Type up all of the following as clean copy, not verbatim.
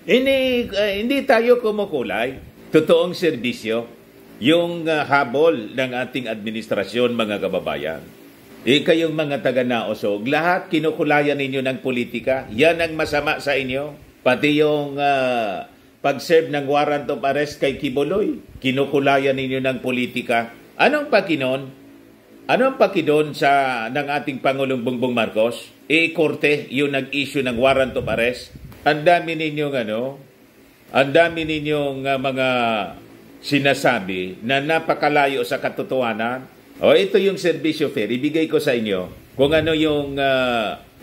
Hindi tayo kumukulay. Totoong serbisyo. Yung habol ng ating administrasyon, mga kababayan. Kayong mga taga-Naosog, lahat kinukulayan ninyo ng politika. Yan ang masama sa inyo. Pati yung pag-serve ng warrant of arrest kay Kibuloy, kinukulayan ninyo ng politika. Anong pakinon? Anong pakidon ng ating Pangulong Bongbong Marcos? Korte yung nag-issue ng warrant of arrest. Ang dami ninyong mga sinasabi na napakalayo sa katotohanan. Ito yung serbisyo fair. Ibigay ko sa inyo kung ano yung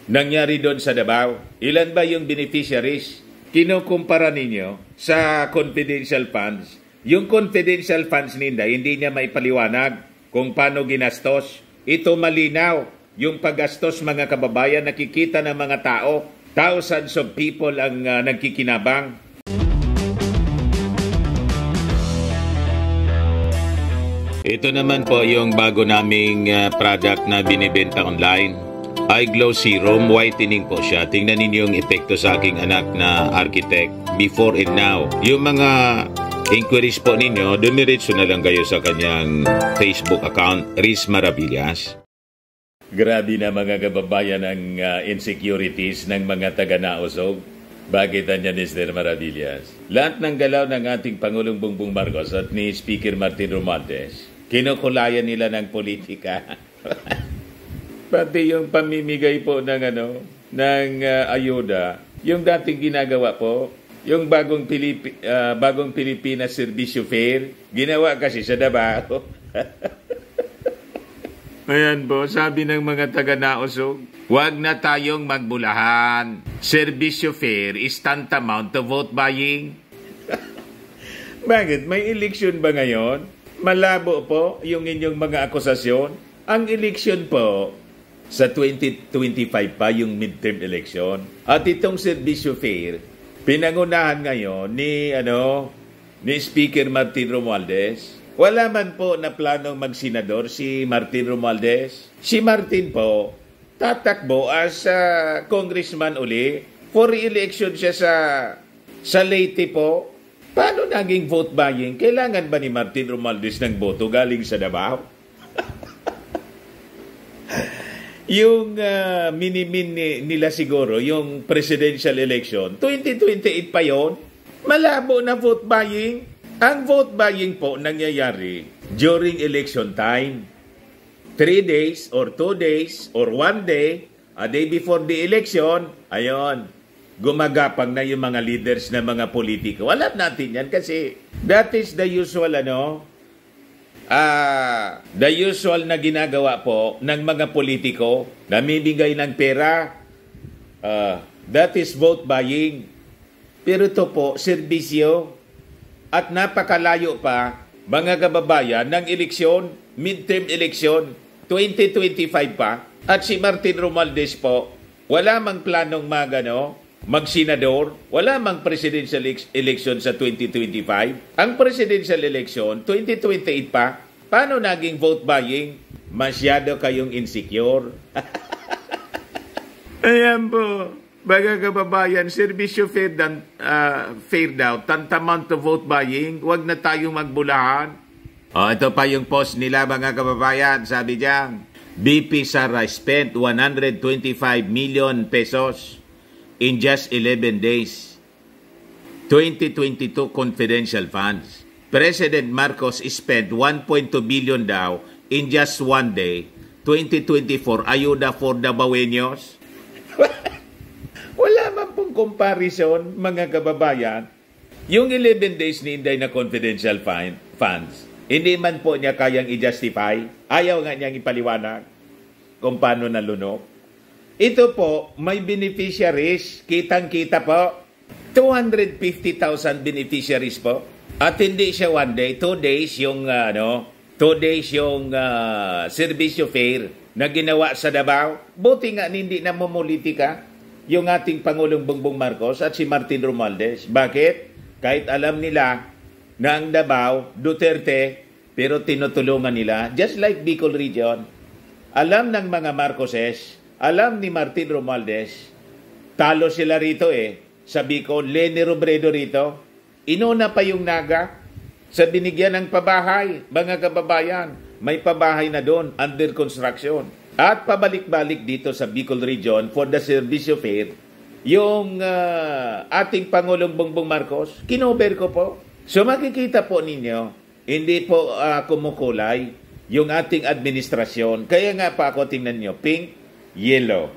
nangyari doon sa Davao. Ilan ba yung beneficiaries? Kinukumpara ninyo sa confidential funds. Yung confidential funds ninda, hindi niya maipaliwanag kung paano ginastos. Ito malinaw. Yung paggastos, mga kababayan, nakikita ng mga tao. Thousands of people ang nagkikinabang. Ito naman po yung bago naming product na binibenta online. iGlow Serum, whitening po siya. Tingnan ninyo yung epekto sa aking anak na architect before and now. Yung mga inquiries po ninyo, dumiretso na lang kayo sa kanyang Facebook account, Riz Maravillas. Grabe na mga kababayan ang insecurities ng mga taga-Naosog. Bakit niya ni Mr. Maravillas? Lahat ng galaw ng ating Pangulong Bongbong Marcos at ni Speaker Martin Romualdez, kinukulayan nila ng politika. Pati yung pamimigay po ng ayuda, yung dating ginagawa po, yung bagong Pilipinas Servicio Fair, ginawa kasi sa Davao. Ayan po, sabi ng mga taga-Naosog, huwag na tayong magbulahan. Servicio fair is tantamount to vote buying. Bakit? May eleksyon ba ngayon? Malabo po yung inyong mga akusasyon. Ang eleksyon po sa 2025 pa yung midterm election. At itong servicio fair, pinangunahan ngayon ni Speaker Martin Romualdez. Wala man po na planong magsenador si Martin Romualdez. Si Martin po, tatakbo as congressman uli. For re-election siya sa Leyte po. Paano naging vote buying? Kailangan ba ni Martin Romualdez ng boto galing sa Davao? Yung minimin nila siguro, yung presidential election, 2028 pa yon. Malabo na vote buying. Ang vote buying po nangyayari during election time. 3 days or 2 days or 1 day, a day before the election, ayon, gumagapang na yung mga leaders na mga politiko. Alam natin yan kasi that is the usual the usual na ginagawa po ng mga politiko, namimigay ng pera. That is vote buying. Pero ito po, serbisyo. At napakalayo pa, mga kababayan, ng eleksyon, midterm election, 2025 pa. At si Martin Romualdez po, wala mang planong magsenador, wala mang presidential election sa 2025. Ang presidential election, 2028 pa. Paano naging vote buying? Masyado kayong insecure. Ayan po. Mga kababayan, servisyo fair daw, tantamount to vote buying, huwag na tayong magbulahan. Ito pa yung post nila, mga kababayan, sabi diyan, BP Sara spent 125 million pesos in just 11 days. 2022 confidential funds. President Marcos spent 1.2 billion daw in just 1 day. 2024, ayuda for Davaoenos. Wala man pong comparison, mga kababayan. Yung 11 days ni Inday na confidential funds, hindi man po niya kayang i-justify. Ayaw nga niyang ipaliwanag kung paano nalunok. Ito po, may beneficiaries. Kitang-kita po. 250,000 beneficiaries po. At hindi siya 1 day, 2 days yung, 2 days yung servisyo fair na ginawa sa Davao. Buti nga hindi na mumulitika yung ating Pangulong Bongbong Marcos at si Martin Romualdez. Bakit? Kahit alam nila na ang Davao, Duterte, pero tinutulungan nila, just like Bicol Region. Alam ng mga Marcoses, alam ni Martin Romualdez, talo sila rito sa Bicol, Leni Robredo rito. Inuna pa yung Naga sa binigyan ng pabahay, mga kababayan. May pabahay na doon, under construction. At pabalik-balik dito sa Bicol Region for the Servicio Fair, yung ating Pangulong Bongbong Marcos, kinover ko po. So makikita po ninyo, hindi po kumukulay yung ating administrasyon. Kaya nga pa ako, tingnan nyo, pink, yellow.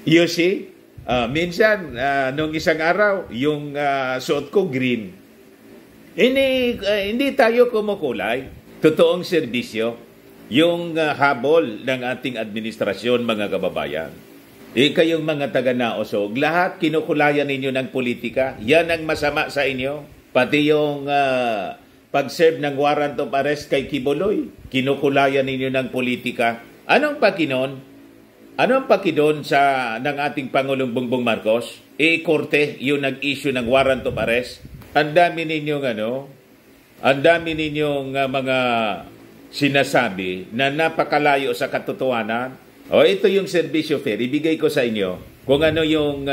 You see? Minsan, nung isang araw, yung suot ko green. Hindi tayo kumukulay. Totoong serbisyo. Yung habol ng ating administrasyon, mga kababayan. Kayong mga taga-naosog, lahat kinukulayan ninyo ng politika. Yan ang masama sa inyo. Pati yung pag-serve ng warrant of arrest kay Kibuloy, kinukulayan ninyo ng politika. Anong pakinon? Anong pakidon ng ating Pangulong Bongbong Marcos? Korte yung nag-issue ng warrant of arrest. Ang dami ninyong mga sinasabi na napakalayo sa katotohanan. Ito yung Servicio Fair. Ibigay ko sa inyo kung ano yung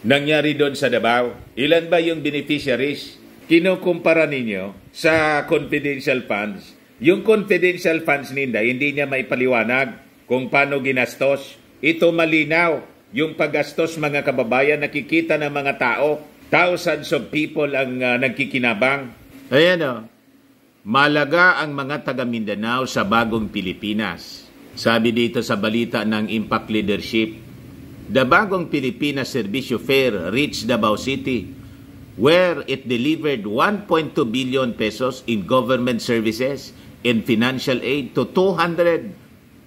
nangyari doon sa Davao. Ilan ba yung beneficiaries? Kinukumpara ninyo sa confidential funds. Yung confidential funds ninda, hindi niya maipaliwanag kung paano ginastos. Ito malinaw. Yung paggastos, mga kababayan, nakikita ng mga tao. Thousands of people ang nagkikinabang. Ayan malaga ang mga taga Mindanao sa bagong Pilipinas. Sabi dito sa balita ng Impact Leadership, the bagong Pilipinas Servicio Fair reached Davao City, where it delivered 1.2 billion pesos in government services and financial aid to 250,000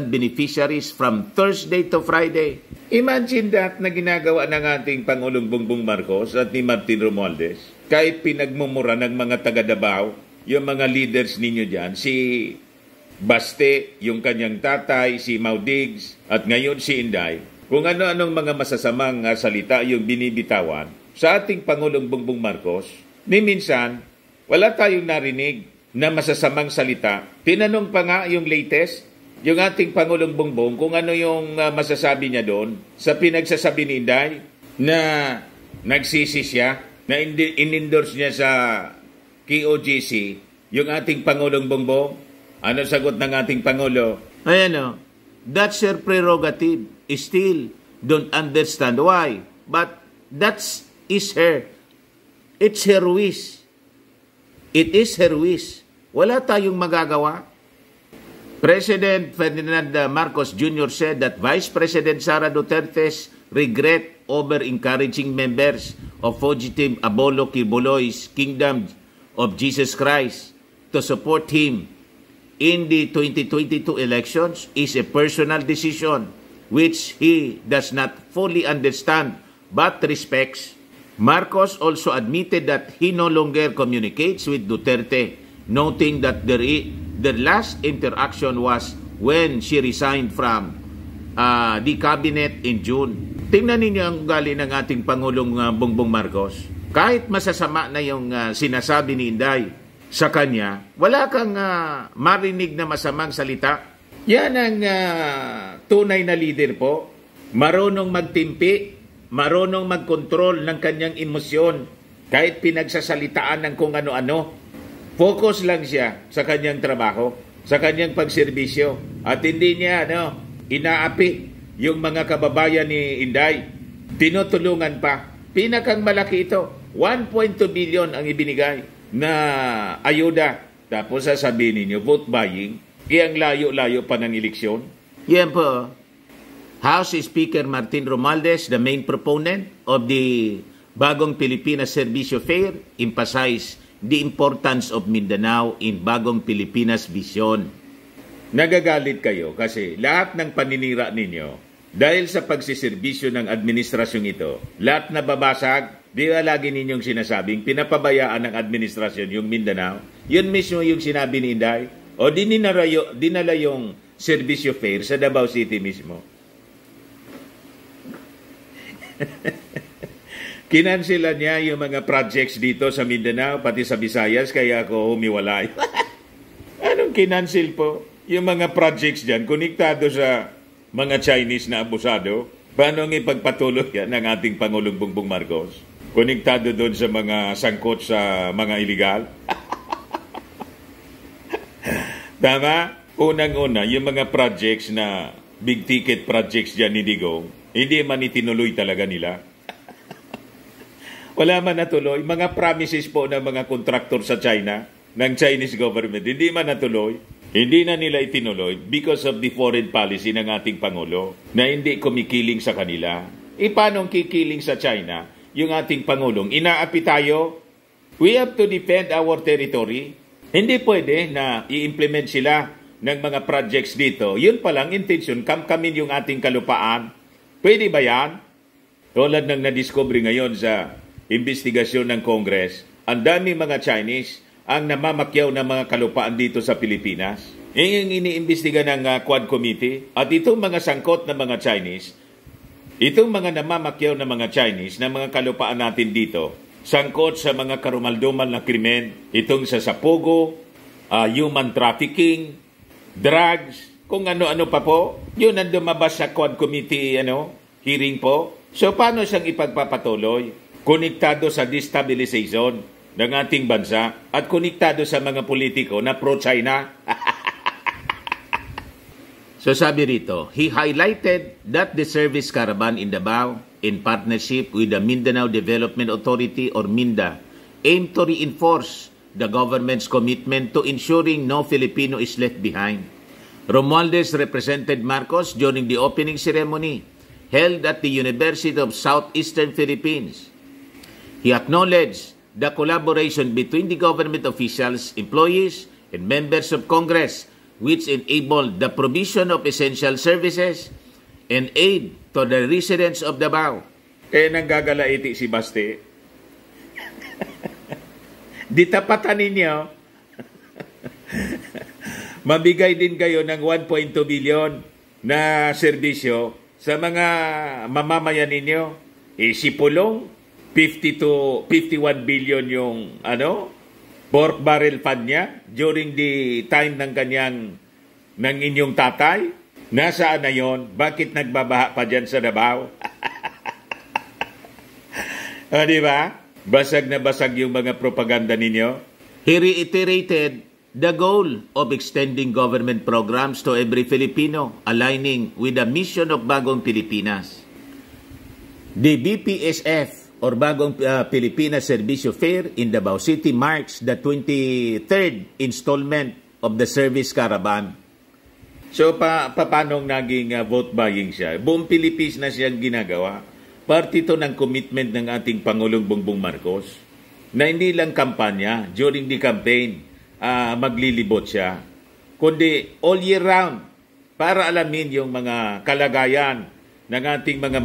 beneficiaries from Thursday to Friday. Imagine that na ginagawa ng ating Pangulong Bongbong Marcos at ni Martin Romualdez. Kahit pinagmumura ng mga taga-Davao, yung mga leaders ninyo dyan, si Baste, yung kanyang tatay, si Maudigs, at ngayon si Inday, kung ano-anong mga masasamang salita yung binibitawan sa ating Pangulong Bongbong Marcos, ni minsan, wala tayong narinig na masasamang salita. Tinanong pa nga yung latest, yung ating Pangulong Bongbong, kung ano yung masasabi niya doon sa pinagsasabi ni Inday na nagsisi siya, na in-endorse niya sa KOGC, yung ating Pangulong Bongbong. Ano sagot ng ating Pangulo? Ayan that's your prerogative. Still, don't understand why. But that's is her. It's her wish. It is her wish. Wala tayong magagawa. President Ferdinand Marcos Jr. said that Vice President Sara Duterte's regret over encouraging members of fugitive Apollo Kibuloy's Kingdom of Jesus Christ to support him in the 2022 elections is a personal decision which he does not fully understand but respects. Marcos also admitted that he no longer communicates with Duterte, noting that their last interaction was when she resigned from the cabinet in June. Tingnan ninyo ang ugali ng ating Pangulong Bongbong Marcos. Kahit masasama na yung sinasabi ni Inday sa kanya, wala kang marinig na masamang salita. Yan ang tunay na leader po. Marunong magtimpi, marunong magkontrol ng kanyang emosyon, kahit pinagsasalitaan ng kung ano-ano. Focus lang siya sa kanyang trabaho, sa kanyang pagserbisyo, at hindi niya inaapi yung mga kababayan ni Inday. Tinutulungan pa. Pinakang malaki ito. 1.2 billion ang ibinigay na ayuda. Tapos sasabihin ninyo, vote buying, ang layo-layo pa ng eleksyon. Yan po. House Speaker Martin Romualdez, the main proponent of the Bagong Pilipinas Servicio Fair, emphasized the importance of Mindanao in Bagong Pilipinas Vision. Nagagalit kayo kasi lahat ng paninira ninyo, dahil sa pagsiservisyo ng administrasyong ito, lahat na babasag. Di ba lagi ninyong sinasabing pinapabayaan ng administrasyon yung Mindanao? Yun mismo yung sinabi ni Inday. O dinala yung Servicio Fair sa Davao City mismo. Kinansilan niya yung mga projects dito sa Mindanao, pati sa Visayas, kaya ako humiwalay. Anong kinansil po? Yung mga projects dyan, konektado sa mga Chinese na abusado, paano ang ipagpatuloy yan ng ating Pangulong Bongbong Marcos? Konektado doon sa mga sangkot sa mga iligal? Tama? Unang-una, yung mga projects na big ticket projects dyan ni Digong, hindi man itinuloy talaga nila. Wala man natuloy. Mga promises po ng mga kontraktor sa China, ng Chinese government, hindi man natuloy. Hindi na nila itinuloy because of the foreign policy ng ating Pangulo na hindi kumikiling sa kanila. Paano kikiling sa China yung ating Pangulong? Inaapi tayo. We have to defend our territory. Hindi pwede na i-implement sila ng mga projects dito. Yun palang intention, kamkamin yung ating kalupaan. Pwede ba yan? Tulad ng nadiscovery ngayon sa investigasyon ng Congress, ang dami mga Chinese ang namamakyaw ng mga kalupaan dito sa Pilipinas. Yung iniimbestiga ng Quad Committee at itong mga sangkot na mga Chinese, itong mga namamakyaw na mga Chinese na mga kalupaan natin dito, sangkot sa mga karumaldumal na krimen, itong sa sapugo, human trafficking, drugs, kung ano-ano pa po, yun ang lumabas sa Quad Committee hearing po. So paano siyang ipagpapatuloy? Konektado sa destabilization ng ating bansa at konektado sa mga politiko na pro-China. So sabi rito, he highlighted that the service caravan in Davao, in partnership with the Mindanao Development Authority or MINDA, aimed to reinforce the government's commitment to ensuring no Filipino is left behind. Romualdez represented Marcos during the opening ceremony held at the University of Southeastern Philippines. He acknowledged the collaboration between the government officials, employees, and members of Congress, which enabled the provision of essential services and aid to the residents of Davao. Nanggagalaiti si Basti. Di tapatan ninyo. Mabigay din kayo ng 1.2 billion na serbisyo sa mga mamamayan ninyo. Si Pulong, 50 to 51 billion yung pork barrel fund niya during the time ng inyong tatay. Nasaan na yon? Bakit nagbabaha pa dyan sa Davao? Di ba? Basag na basag yung mga propaganda ninyo. He reiterated the goal of extending government programs to every Filipino, aligning with the mission of Bagong Pilipinas. The BPSF or Bagong Pilipinas Servicio Fair in Davao City marks the 23rd installment of the service caravan. So, paano naging vote buying siya? Buong Pilipinas na siyang ginagawa. Parte ito ng commitment ng ating Pangulong Bongbong Marcos na hindi lang kampanya, during the campaign, maglilibot siya, kundi all year round para alamin yung mga kalagayan ng ating mga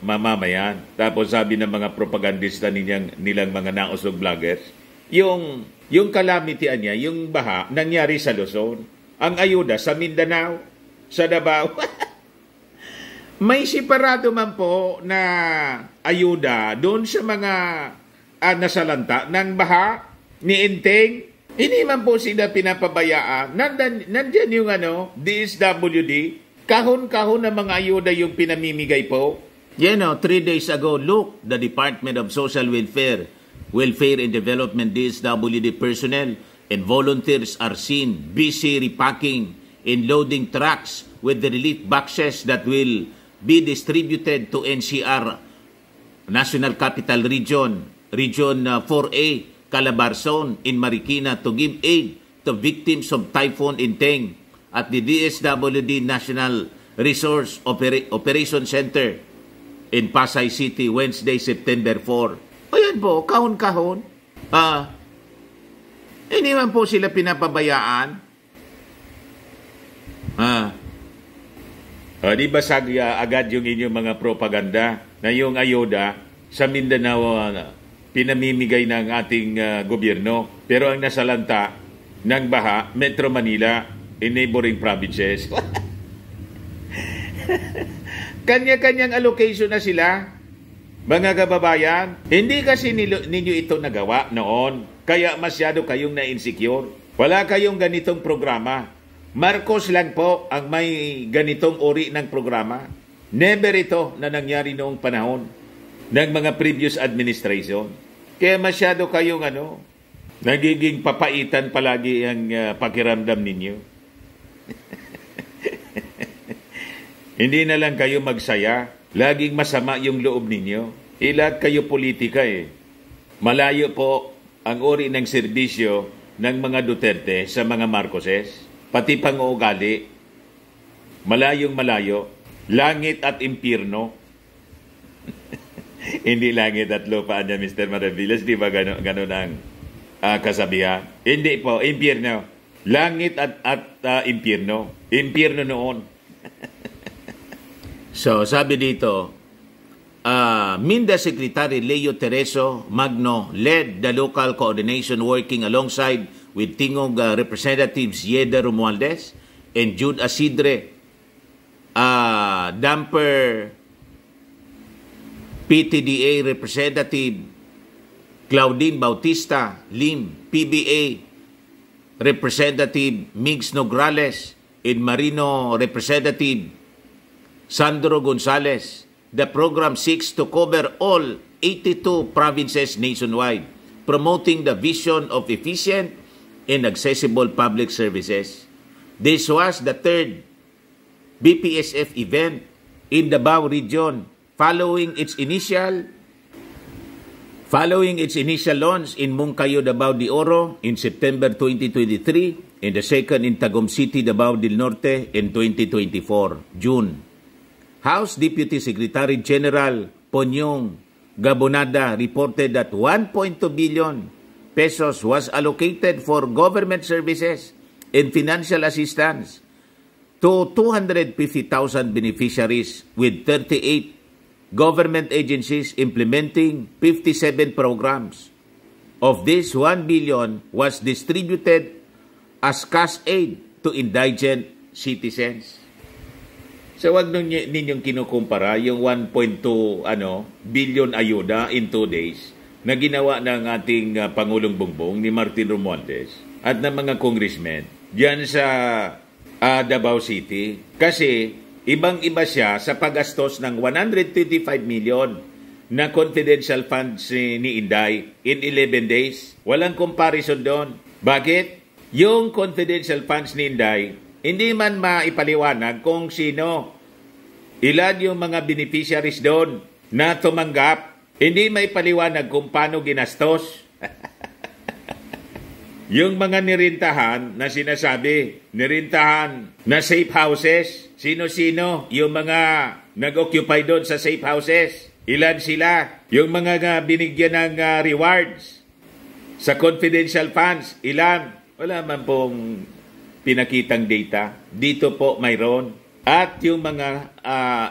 mamamayan. Tapos sabi ng mga propagandista nilang mga nausog vloggers, yung calamity niya, yung baha, nangyari sa Luzon. Ang ayuda sa Mindanao, sa Davao. May separado man po na ayuda doon sa mga nasalanta ng baha ni Enteng. Hindi man po sila pinapabayaan. Nandyan yung DSWD, kahon-kahon na mga ayuda yung pinamimigay po. 3 days ago, look, the Department of Social Welfare and Development DSWD personnel and volunteers are seen busy repacking and loading trucks with the relief boxes that will be distributed to NCR, National Capital Region, Region 4A, Calabarzon in Marikina to give aid to victims of Typhoon Enteng at the DSWD National Resource Operation Center in Pasay City, Wednesday, September 4. Ayan po, kahon-kahon. Hindi man po sila pinapabayaan. Di ba agad yung inyong mga propaganda na yung ayuda sa Mindanao pinamimigay ng ating gobyerno. Pero ang nasalanta ng baha, Metro Manila, in neighboring provinces. Kanya-kanyang allocation na sila, mga kababayan. Hindi kasi ninyo ito nagawa noon, kaya masyado kayong na-insecure. Wala kayong ganitong programa Marcos lang po ang may ganitong uri ng programa. Never ito na nangyari noong panahon ng mga previous administration. Kaya masyado kayong nagiging papaitan palagi ang pakiramdam ninyo. Hindi na lang kayo magsaya. Laging masama yung loob ninyo. Lahat kayo politika Malayo po ang uri ng serbisyo ng mga Duterte sa mga Marcoses. Pati pang-uugali. Malayong malayo. Langit at impyerno. Hindi langit at lupa niya, Mr. Maravillas. Di ba gano'n ang kasabihan? Hindi po, impyerno. Langit at impyerno. Impyerno noon. So, sabi dito, Minda Secretary Leo Tereso Magno led the local coordination working alongside with Tingog Representatives Yeda Romualdez and Jude Asidre, Damper PTDA Representative Claudine Bautista Lim, PBA Representative Migs Nograles, and Marino Representative Sandro Gonzales. The program seeks to cover all 82 provinces nationwide, promoting the vision of efficient and accessible public services. This was the third BPSF event in Davao region following its initial launch in Moncayo, Davao de Oro in September 2023 and the second in Tagum City, Davao del Norte in 2024, June. House Deputy Secretary General Ponyong Gabonada reported that 1.2 billion pesos was allocated for government services and financial assistance to 250,000 beneficiaries with 38 government agencies implementing 57 programs. Of this, 1 billion was distributed as cash aid to indigent citizens. So wag ninyong kinukumpara yung 1.2 billion ayuda in 2 days na ginawa ng ating Pangulong Bongbong ni Martin Romualdez at ng mga congressmen diyan sa Davao City. Kasi ibang-iba siya sa paggastos ng 125 million na confidential funds ni Inday in 11 days. Walang comparison doon. Bakit? Yung confidential funds ni Inday, hindi man maipaliwanag kung sino, ilan yung mga beneficiaries doon na tumanggap. Hindi maipaliwanag kung paano ginastos. Yung mga nirintahan na sinasabi, nirintahan na safe houses, sino-sino yung mga nag-occupy doon sa safe houses? Ilan sila? Yung mga binigyan ng rewards sa confidential funds, ilan? Wala man pong pinakitang data. Dito po mayroon. At yung mga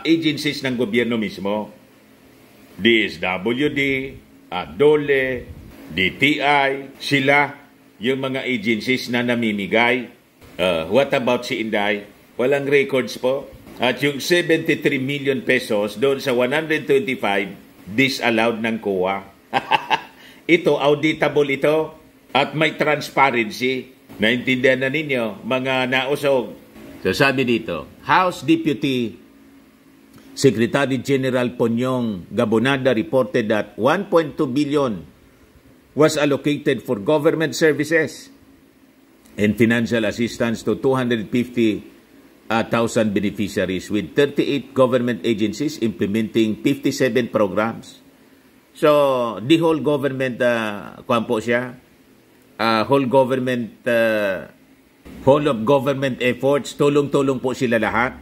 agencies ng gobyerno mismo, DSWD, DOLE, DTI, sila yung mga agencies na namimigay. What about si Inday? Walang records po. At yung 73 million pesos doon sa 125 disallowed ng COA. Ito, auditable ito. At may transparency. Naintindihan na ninyo, mga nausog. So sabi dito, House Deputy Secretary General Ponyong Gabonada reported that 1.2 billion was allocated for government services and financial assistance to 250,000 beneficiaries with 38 government agencies implementing 57 programs. So, the whole government, whole of government efforts, tulong-tulong po sila lahat.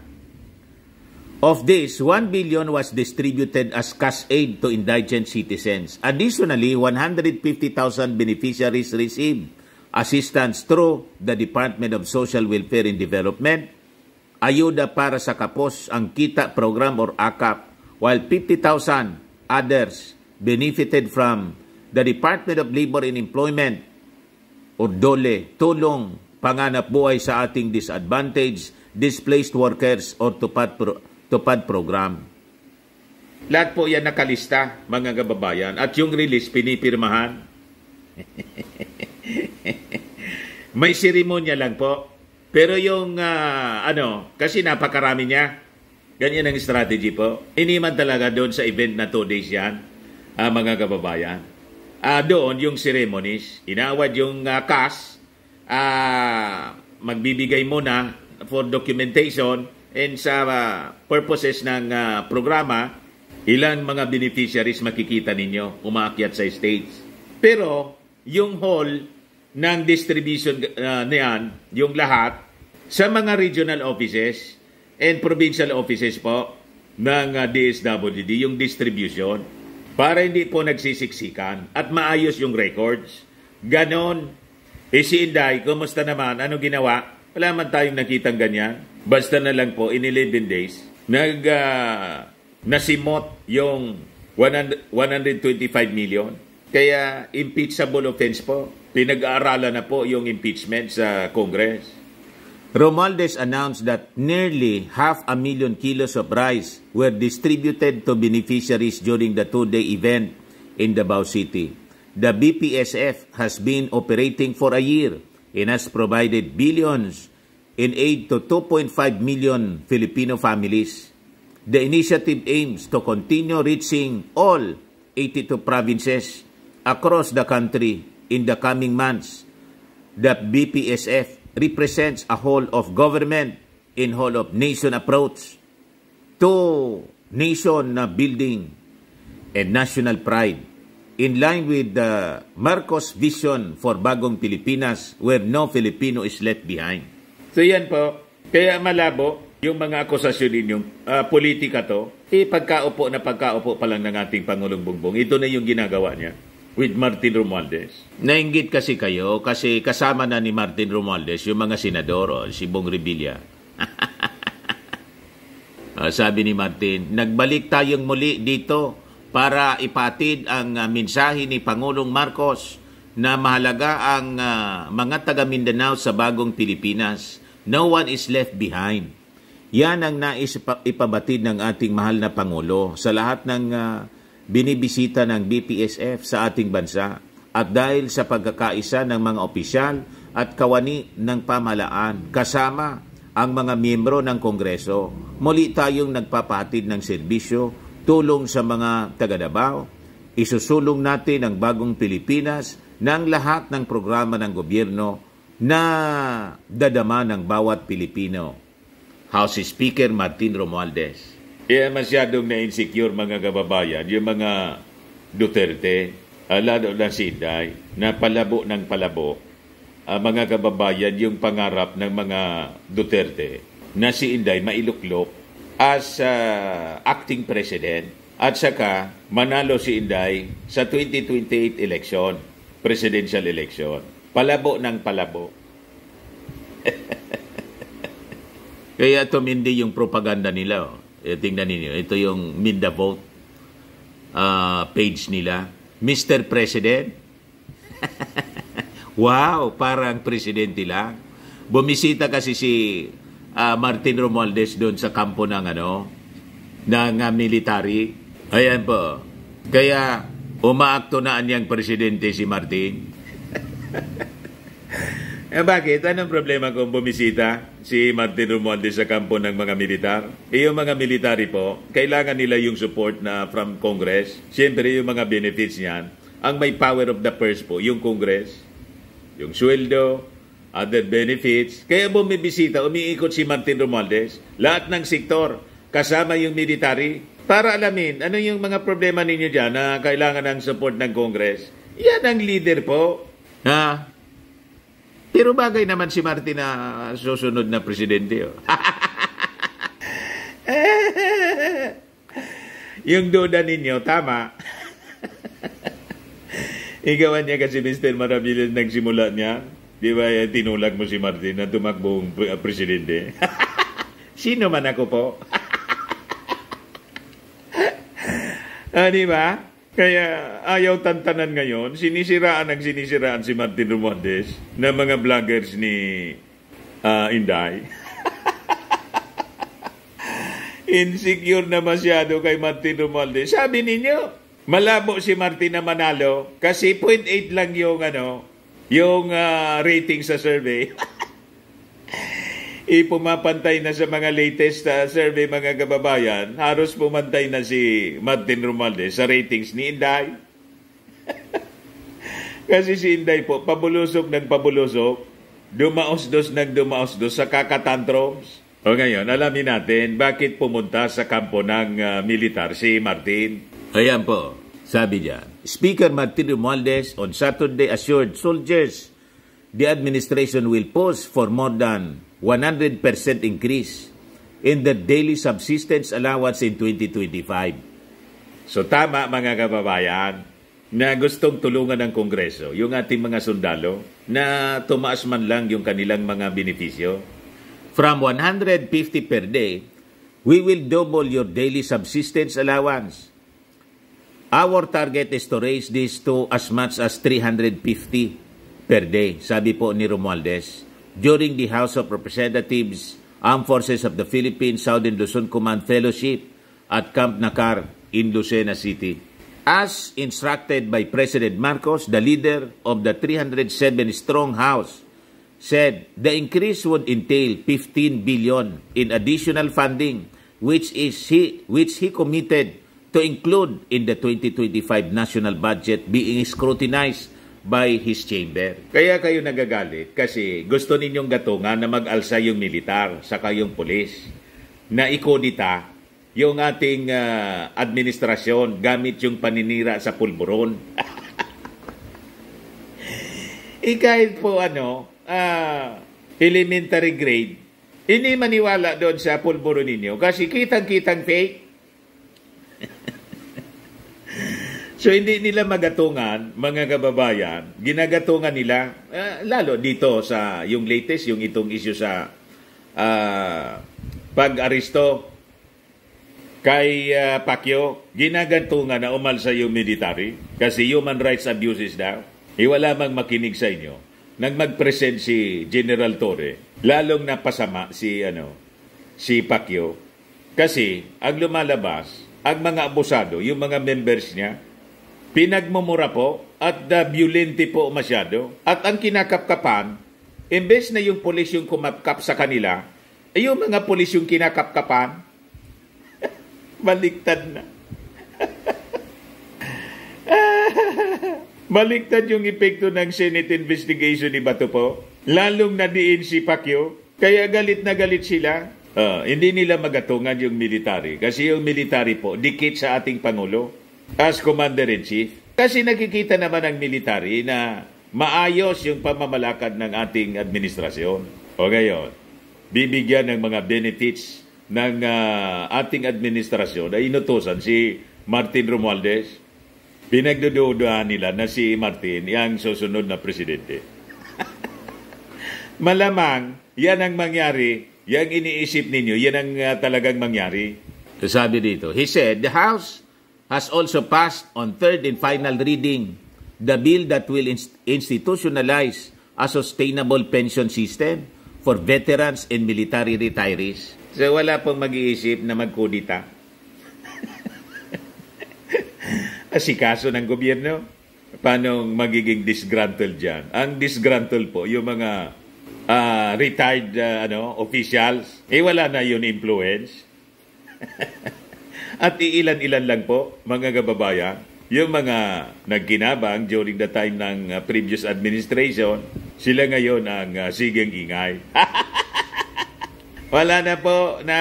Of this, 1 billion was distributed as cash aid to indigent citizens. Additionally, 150,000 beneficiaries received assistance through the Department of Social Welfare and Development, ayuda para sa kapos ang kita program or AKAP, while 50,000 others benefited from the Department of Labor and Employment or DOLE, tulong panganap buhay sa ating disadvantaged, displaced workers or tupad program. Lahat po yan nakalista, mga kababayan. At yung release, pinipirmahan. May seremonya lang po. Pero yung kasi napakarami niya. Ganyan ang strategy po. Iniman talaga doon sa event na 2 days yan, mga kababayan. Doon yung ceremonies, inawad yung CAS, magbibigay muna for documentation and sa purposes ng programa, ilang mga beneficiaries makikita ninyo umaakyat sa stage. Pero yung hall ng distribution niyan, yung lahat, sa mga regional offices and provincial offices po ng DSWD, yung distribution, para hindi po nagsisiksikan at maayos yung records. Ganon. Si Inday, kumusta naman? Ano ginawa? Wala man tayong nakitang ganyan. Basta na lang po, in 11 days, nasimot yung 125 million. Kaya impeachable offense po. Pinag-aaralan na po yung impeachment sa Congress. Romualdez announced that nearly 500,000 kilos of rice were distributed to beneficiaries during the 2-day event in Davao City. The BPSF has been operating for a year and has provided billions in aid to 2.5 million Filipino families. The initiative aims to continue reaching all 82 provinces across the country in the coming months. The BPSF represents a whole of government in whole of nation approach to nation building and national pride in line with the Marcos vision for Bagong Pilipinas where no Filipino is left behind. So yan po, kaya malabo yung mga akusasyon ninyong politika to, pagkaupo pa lang ng ating Pangulong Bongbong, ito na yung ginagawa niya with Martin Romualdez. Nainggit kasi kayo kasi kasama na ni Martin Romualdez yung mga senador, si Bong Revilla. Sabi ni Martin, nagbalik tayong muli dito para ipatid ang mensahe ni Pangulong Marcos na mahalaga ang mga taga Mindanao sa bagong Pilipinas. No one is left behind. Yan ang nais ipabatid ng ating mahal na Pangulo sa lahat ng binibisita ng BPSF sa ating bansa at dahil sa pagkakaisa ng mga opisyal at kawani ng pamahalaan kasama ang mga miyembro ng Kongreso, muli tayong nagpapatid ng serbisyo, tulong sa mga taga-Davao, isusulong natin ang bagong Pilipinas ng lahat ng programa ng gobyerno na dadama ng bawat Pilipino. House Speaker Martin Romualdez. Masyadong na-insecure mga kababayan, yung mga Duterte, lalo na si Inday, na palabo ng palabo, mga kababayan, yung pangarap ng mga Duterte, na si Inday mailuklok as acting president, at saka manalo si Inday sa 2028 election, presidential election. Palabo ng palabo. Kaya tumindi yung propaganda nila. Tingnan ninyo, ito yung Mindavote page nila. Mr. President. Wow, parang presidente lang. Bumisita kasi si Martin Romualdez doon sa kampo ng military. Ayan po. Kaya umaakto na niyang presidente si Martin. Bakit? Anong problema kung bumisita si Martin Romualdez sa kampo ng mga militar? Yung mga military po, kailangan nila yung support na from Congress. Siyempre, yung mga benefits niyan. Ang may power of the purse po, yung Congress, yung sweldo, other benefits. Kaya bumibisita, umiikot si Martin Romualdez, lahat ng sektor, kasama yung military, para alamin ano yung mga problema ninyo dyan na kailangan ng support ng Congress. Yan ang leader po. Pero bagay naman si Martin na susunod na presidente. Yung duda ninyo, tama. Igawan niya kasi Mr. Maravillas nagsimula niya. Di ba tinulak mo si Martin na tumakbong presidente? Sino man ako po? Di ba? Kaya ayaw tantanan ngayon, sinisiraan si Martin Romualdez na mga vloggers ni Inday. Insecure na masyado kay Martin Romualdez. Sabi ninyo, malabo si Martin na manalo kasi 0.8 lang yung rating sa survey. Pumapantay na sa mga latest survey mga kababayan, halos pumantay na si Martin Romualdez sa ratings ni Inday. Kasi si Inday po, pabulusok ng pabulusok, dumaos-dos ng dumaos-dos sa kakatantrums. O ngayon, alamin natin bakit pumunta sa kampo ng militar si Martin. Ayan po, sabi niya, Speaker Martin Romualdez on Saturday assured soldiers the administration will pause for more than 100% increase in the daily subsistence allowance in 2025. So tama mga kababayan na gustong tulungan ng Kongreso yung ating mga sundalo na tumaas man lang yung kanilang mga benepisyo. From 150 per day, we will double your daily subsistence allowance. Our target is to raise this to as much as 350 per day, sabi po ni Romualdez during the House of Representatives Armed Forces of the Philippines Southern Luzon Command Fellowship at Camp Nakar in Lucena City. As instructed by President Marcos, the leader of the 307-strong House, said the increase would entail 15 billion in additional funding, which he committed to include in the 2025 national budget being scrutinized by his chamber. Kaya kayo nagagalit kasi gusto ninyong gatungan na mag-alsa yung militar saka yung pulis na ikodita yung ating administrasyon gamit yung paninira sa pulburon. Kahit po elementary grade, hindi maniwala doon sa pulburon ninyo kasi kitang-kitang fake. So, hindi nila magatungan, mga kababayan, ginagatungan nila, lalo dito sa yung latest, yung itong issue sa pag-aristo kay Pacquiao, ginagatungan na umalsa yung military kasi human rights abuses daw. Wala mang makinig sa inyo. Nang mag-present si General Torre, lalong napasama si Pacquiao kasi ang lumalabas, ang mga abusado, yung mga members niya, pinagmumura po at violente po masyado. At ang kinakapkapan, imbes na yung polis yung kumapkap sa kanila, ay yung mga polis yung kinakapkapan, baliktad na. Baliktad yung epekto ng Senate investigation ni Bato po. Lalong nadiin si Pacquiao, kaya galit na galit sila. Hindi nila magatungan yung military. Kasi yung military po, dikit sa ating Pangulo as Commander-in-Chief. Kasi nakikita naman ng military na maayos yung pamamalakad ng ating administrasyon. O ngayon, bibigyan ng mga benefits ng ating administrasyon ay inutusan si Martin Romualdez. Pinagdududahan nila na si Martin ang susunod na presidente. Malamang, yan ang mangyari. Yang iniisip ninyo, yan ang talagang mangyari. Sabi dito, he said, the House has also passed on third and final reading the bill that will institutionalize a sustainable pension system for veterans and military retirees. So wala pong mag-iisip na magkudita. Asikaso ng gobyerno, paano magiging disgruntled dyan? Ang disgruntled po, yung mga retired officials, wala na yun influence. At iilan-ilan lang po, mga kababayan, yung mga nagkinabang during the time ng previous administration, sila ngayon ang siging ingay. Wala na po na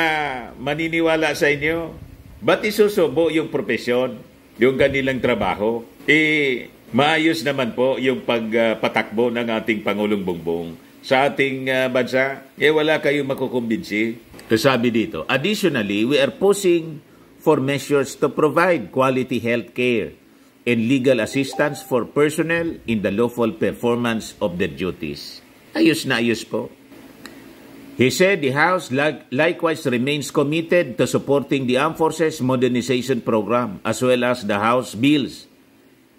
maniniwala sa inyo. Ba't isusubo yung profesyon, yung kanilang trabaho? Maayos naman po yung pagpatakbo ng ating Pangulong Bongbong sa ating bansa. Wala kayong makukumbinsi. Sabi dito, additionally, we are pushing for measures to provide quality health care and legal assistance for personnel in the lawful performance of their duties. Ayos na ayos po. He said the House likewise remains committed to supporting the Armed Forces Modernization Program as well as the House Bills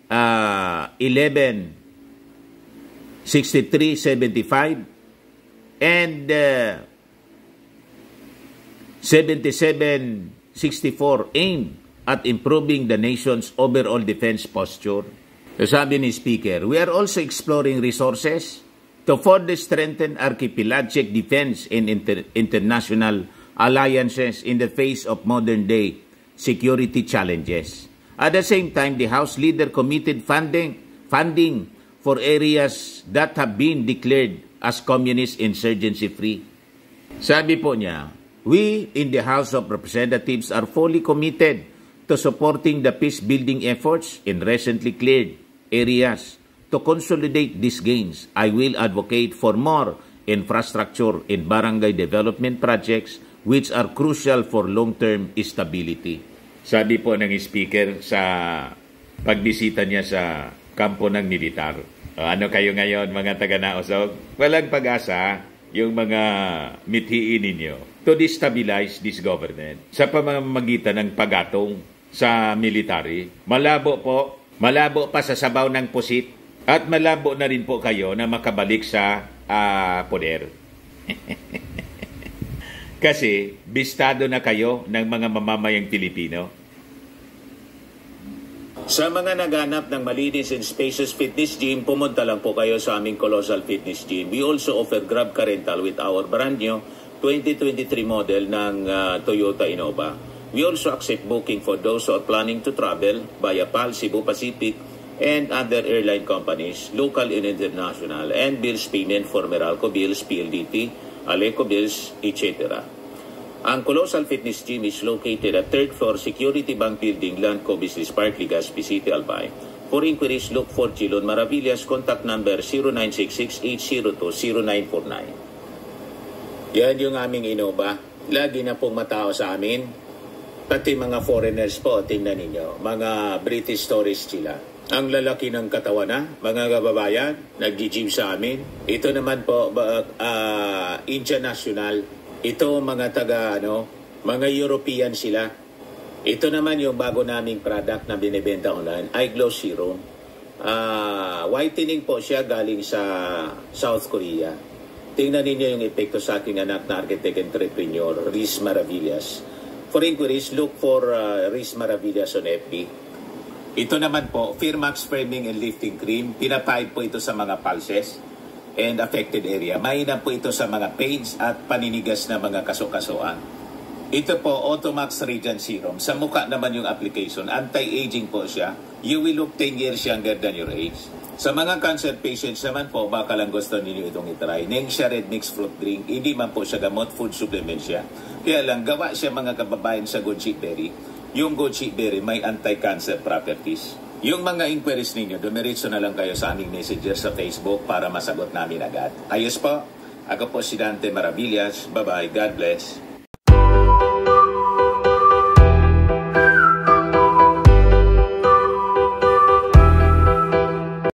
1163-75 and 7764 aimed at improving the nation's overall defense posture. So sabi ni Speaker, we are also exploring resources to further strengthen archipelagic defense and international alliances in the face of modern-day security challenges. At the same time, the House leader committed funding for areas that have been declared as communist insurgency-free. Sabi po niya, we in the House of Representatives are fully committed to supporting the peace-building efforts in recently cleared areas. To consolidate these gains, I will advocate for more infrastructure and barangay development projects which are crucial for long-term stability. Sabi po ng speaker sa pagbisita niya sa kampo ng militar. Ano kayo ngayon mga taga-Naosog? Walang pag-asa yung mga mithiin ninyo to destabilize this government sa pamamagitan ng pagatong sa military. Malabo pa sa sabaw ng pusit at malabo na rin po kayo na makabalik sa poder. Kasi bistado na kayo ng mga mamamayang Pilipino. Sa mga naghanap ng malinis and spacious fitness gym, pumunta lang po kayo sa aming Colossal Fitness Gym. We also offer Grab Car Rental with our brand new 2023 model ng Toyota Innova. We also accept booking for those who are planning to travel via PAL, Cebu Pacific, and other airline companies, local and international, and bills payment for Meralco Bills, PLDT, Aleco Bills, etc. Ang Colossal Fitness Gym is located at 3rd floor Security Bank Building, Landco Business Park, Legazpi City, Albay. For inquiries, look for Chilon Maravillas. Contact number 0966-802-0949. Yan yung aming Innova. Lagi na pong matao sa amin. Pati mga foreigners po, tingnan ninyo. Mga British tourists sila. Ang lalaki ng katawan na, mga kababayan, nag-gym sa amin. Ito naman po, Indian National. Ito mga mga European sila. Ito naman yung bago naming product na binibenta online, iGlow Serum. Whitening po siya galing sa South Korea. Tingnan ninyo yung epekto sa aking anak na architect entrepreneur, Riz Maravillas. For inquiries, look for Riz Maravillas on FB. Ito naman po, Firmax Firming and Lifting Cream. Pinapahid po ito sa mga pulses and affected area. Mainam po ito sa mga pains at paninigas na mga kaso-kasuan. Ito po, Automax Radiant Serum. Sa mukha naman yung application. Anti-aging po siya. You will look 10 years younger than your age. Sa mga cancer patients naman po, baka lang gusto ninyo itong itry. Nengxia Red Mixed Fruit Drink. Hindi man po siya gamot, food supplement siya. Kaya lang, gawa siya mga kababayan sa goji berry. Yung goji berry may anti-cancer properties. Yung mga inquiries ninyo, dumiretso na lang kayo sa aming messenger sa Facebook para masagot namin agad. Ayos po, ako po si Dante Maravillas. Bye-bye. God bless.